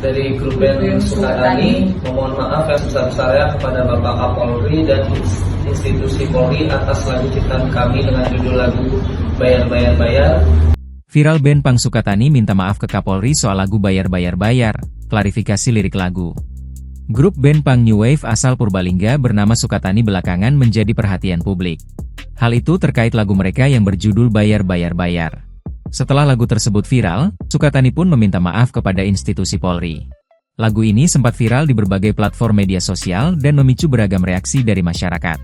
Dari grup band Sukatani memohon maaf yang sebesar-besarnya kepada Bapak Kapolri dan institusi Polri atas lagu ciptaan kami dengan judul lagu Bayar Bayar Bayar. Viral band Pang Sukatani minta maaf ke Kapolri soal lagu Bayar Bayar Bayar, klarifikasi lirik lagu. Grup band Pang New Wave asal Purbalingga bernama Sukatani belakangan menjadi perhatian publik. Hal itu terkait lagu mereka yang berjudul Bayar Bayar Bayar. Setelah lagu tersebut viral, Sukatani pun meminta maaf kepada institusi Polri. Lagu ini sempat viral di berbagai platform media sosial dan memicu beragam reaksi dari masyarakat.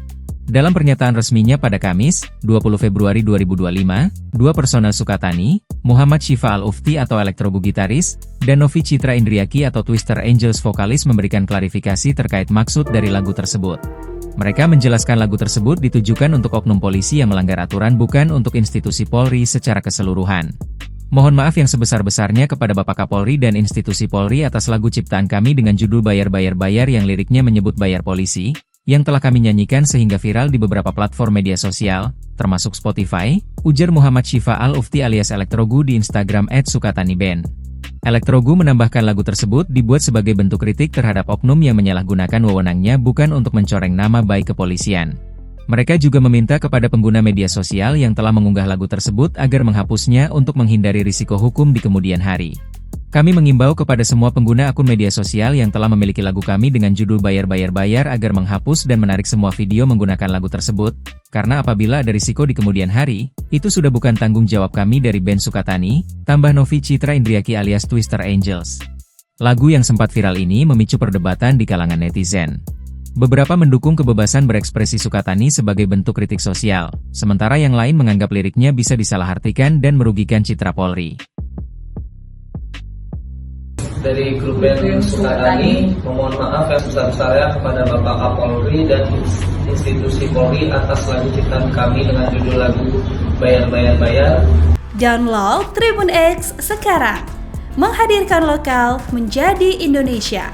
Dalam pernyataan resminya pada Kamis, 20 Februari 2025, dua personel Sukatani, Muhammad Syifa Al-Ufti atau Elektrogu gitaris, dan Novi Citra Indriaki atau Twister Angels vokalis memberikan klarifikasi terkait maksud dari lagu tersebut. Mereka menjelaskan lagu tersebut ditujukan untuk oknum polisi yang melanggar aturan bukan untuk institusi Polri secara keseluruhan. Mohon maaf yang sebesar-besarnya kepada Bapak Kapolri dan institusi Polri atas lagu ciptaan kami dengan judul Bayar Bayar Bayar yang liriknya menyebut bayar polisi, yang telah kami nyanyikan sehingga viral di beberapa platform media sosial, termasuk Spotify, ujar Muhammad Syifa Al-Ufti alias Elektrogu di Instagram @SukataniBand. Elektrogu menambahkan lagu tersebut dibuat sebagai bentuk kritik terhadap oknum yang menyalahgunakan wewenangnya bukan untuk mencoreng nama baik kepolisian. Mereka juga meminta kepada pengguna media sosial yang telah mengunggah lagu tersebut agar menghapusnya untuk menghindari risiko hukum di kemudian hari. Kami mengimbau kepada semua pengguna akun media sosial yang telah memiliki lagu kami dengan judul Bayar Bayar Bayar agar menghapus dan menarik semua video menggunakan lagu tersebut, karena apabila ada risiko di kemudian hari, itu sudah bukan tanggung jawab kami dari band Sukatani, tambah Novi Citra Indriaki alias Twister Angels. Lagu yang sempat viral ini memicu perdebatan di kalangan netizen. Beberapa mendukung kebebasan berekspresi Sukatani sebagai bentuk kritik sosial, sementara yang lain menganggap liriknya bisa disalahartikan dan merugikan citra Polri. Dari grup band Sukatani memohon maaf yang sebesar-besarnya kepada Bapak Kapolri dan institusi Polri atas lagu ciptaan kami dengan judul lagu Bayar Bayar Bayar. Download Tribun X sekarang, menghadirkan lokal menjadi Indonesia.